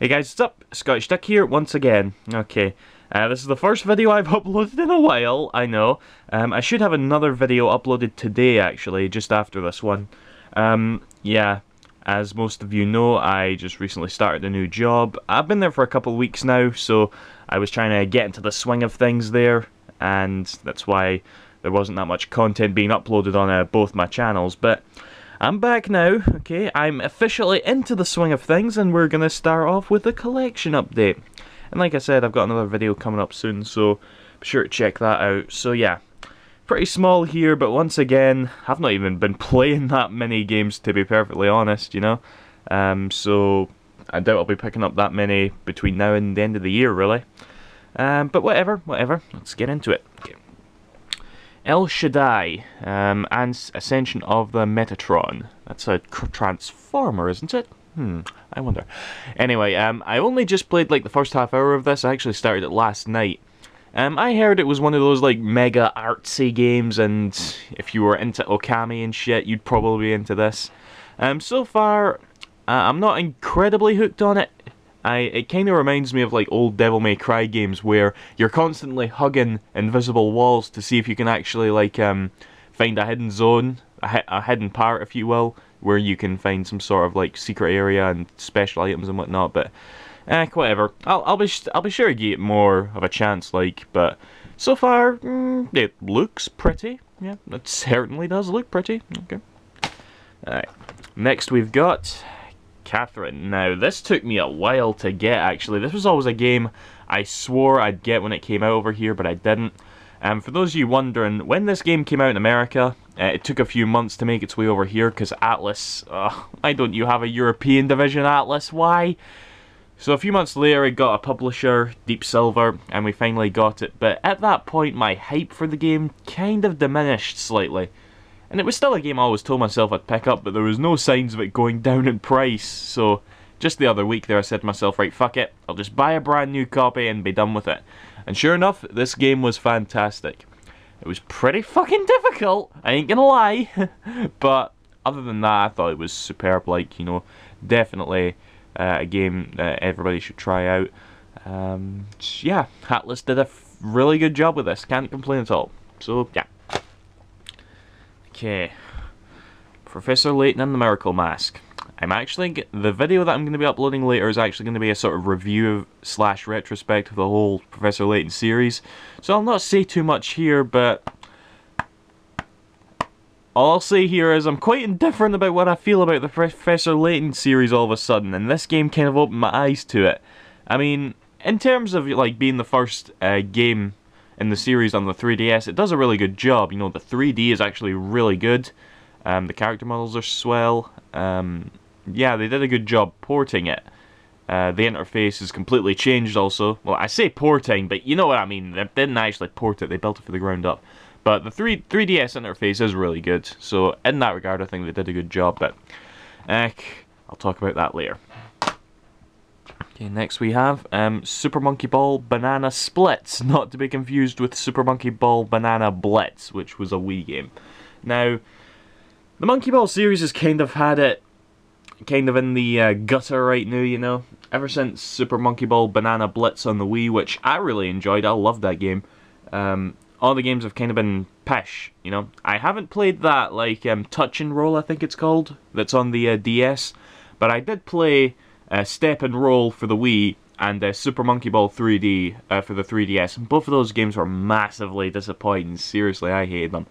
Hey guys, what's up? Scottish Duck here once again. Okay, this is the first video I've uploaded in a while, I know. I should have another video uploaded today actually, just after this one. Yeah, as most of you know, I just recently started a new job. I've been there for a couple of weeks now, so I was trying to get into the swing of things there, and that's why there wasn't that much content being uploaded on both my channels, but I'm back now, okay, I'm officially into the swing of things, and we're gonna start off with a collection update. And like I said, I've got another video coming up soon, so be sure to check that out. So yeah, pretty small here, but once again, I've not even been playing that many games, to be perfectly honest, you know? So I doubt I'll be picking up that many between now and the end of the year, really. But whatever, let's get into it. Okay. El Shaddai, and Ascension of the Metatron. That's a transformer, isn't it? I wonder. Anyway, I only just played like the first half hour of this. I actually started it last night. I heard it was one of those like mega artsy games, and if you were into Okami and shit, you'd probably be into this. So far, I'm not incredibly hooked on it. It kind of reminds me of like old Devil May Cry games where you're constantly hugging invisible walls to see if you can actually like find a hidden zone, a hidden part, if you will, where you can find some sort of like secret area and special items and whatnot. But whatever. I'll be sure to give it more of a chance, like. But so far, it looks pretty. Yeah, it certainly does look pretty. Okay. All right. Next we've got Catherine. Now, this took me a while to get, actually. This was always a game I swore I'd get when it came out over here, but I didn't. For those of you wondering, when this game came out in America, it took a few months to make its way over here, because Atlas, why don't you have a European division, Atlas? Why? So a few months later, it got a publisher, Deep Silver, and we finally got it. But at that point, my hype for the game kind of diminished slightly. And it was still a game I always told myself I'd pick up, but there was no signs of it going down in price. So just the other week there, I said to myself, right, fuck it, I'll just buy a brand new copy and be done with it. And sure enough, this game was fantastic. It was pretty fucking difficult, I ain't gonna lie. But other than that, I thought it was superb. Like, you know, definitely a game that everybody should try out. Yeah, Atlas did a really good job with this, can't complain at all. So, yeah. Okay, Professor Layton and the Miracle Mask. The video that I'm going to be uploading later is actually going to be a sort of review / retrospect of the whole Professor Layton series. So I'll not say too much here, but all I'll say here is I'm quite indifferent about what I feel about the Professor Layton series all of a sudden, and this game kind of opened my eyes to it. I mean, in terms of like being the first game in the series on the 3DS, it does a really good job. You know, the 3D is actually really good. The character models are swell. Yeah, they did a good job porting it. The interface is completely changed also. Well, I say porting, but you know what I mean. They didn't actually port it, they built it from the ground up. But the 3DS interface is really good. So in that regard, I think they did a good job. But I'll talk about that later. Okay, next we have Super Monkey Ball Banana Splits, not to be confused with Super Monkey Ball Banana Blitz, which was a Wii game. Now, the Monkey Ball series has kind of had it kind of in the gutter right now, you know. Ever since Super Monkey Ball Banana Blitz on the Wii, which I really enjoyed, I loved that game. All the games have kind of been pish, you know. I haven't played that, like, Touch and Roll, I think it's called, that's on the DS, but I did play Step and Roll for the Wii, and Super Monkey Ball 3D for the 3DS. And both of those games were massively disappointing. Seriously, I hated them.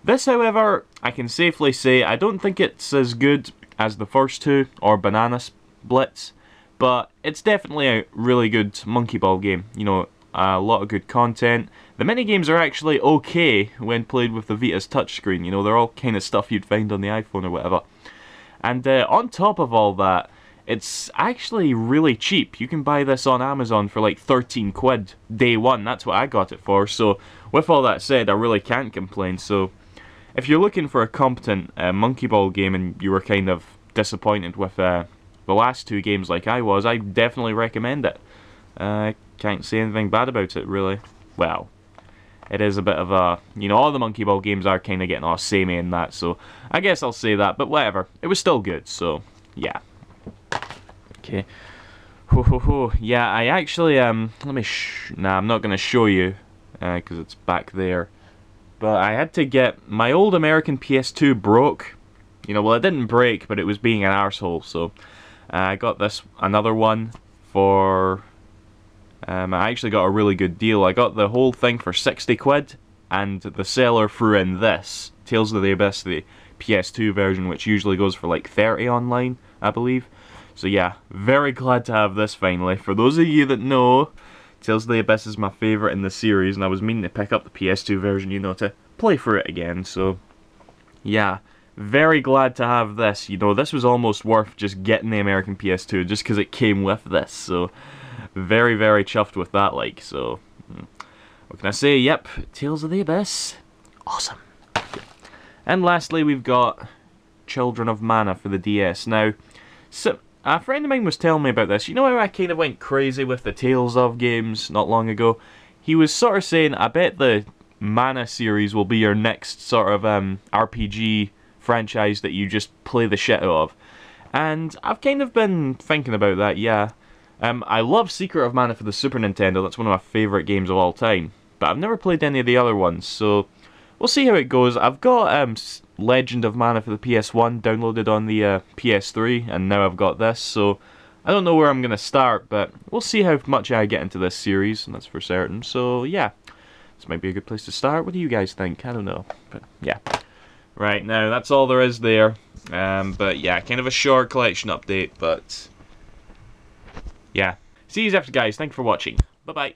This, however, I can safely say I don't think it's as good as the first two, or Banana Blitz, but it's definitely a really good Monkey Ball game. You know, a lot of good content. The minigames are actually okay when played with the Vita's touchscreen. You know, they're all kind of stuff you'd find on the iPhone or whatever. And on top of all that, it's actually really cheap. You can buy this on Amazon for like 13 quid day one. That's what I got it for. So with all that said, I really can't complain. So if you're looking for a competent Monkey Ball game and you were kind of disappointed with the last two games like I was, I definitely recommend it. I can't say anything bad about it, really. Well, it is a bit of a, you know, all the Monkey Ball games are kind of getting all samey and that, so I guess I'll say that, but whatever. It was still good, so yeah. Okay. Yeah, I actually, nah, I'm not gonna show you, because it's back there. But I had to get, my old American PS2 broke. You know, well, it didn't break, but it was being an arsehole, so I got another one for, I actually got a really good deal. I got the whole thing for 60 quid, and the seller threw in this, Tales of the Abyss, the PS2 version, which usually goes for like 30 online, I believe. So yeah, very glad to have this finally. For those of you that know, Tales of the Abyss is my favourite in the series, and I was meaning to pick up the PS2 version, you know, to play through it again, so yeah. Very glad to have this. You know, this was almost worth just getting the American PS2 just because it came with this. So, very, very chuffed with that, like. So, what can I say? Yep, Tales of the Abyss. Awesome. And lastly, we've got Children of Mana for the DS. Now, so, a friend of mine was telling me about this. You know how I kind of went crazy with the Tales of games not long ago? He was sort of saying, I bet the Mana series will be your next sort of RPG franchise that you just play the shit out of. And I've kind of been thinking about that, yeah. I love Secret of Mana for the Super Nintendo, that's one of my favourite games of all time. But I've never played any of the other ones, so we'll see how it goes. I've got Legend of Mana for the PS1 downloaded on the PS3, and now I've got this, so I don't know where I'm going to start, but we'll see how much I get into this series, and that's for certain. So yeah, this might be a good place to start. What do you guys think? I don't know, but yeah. Right, now that's all there is there, but yeah, kind of a short collection update, but yeah. See you after, guys. Thank you for watching. Bye-bye.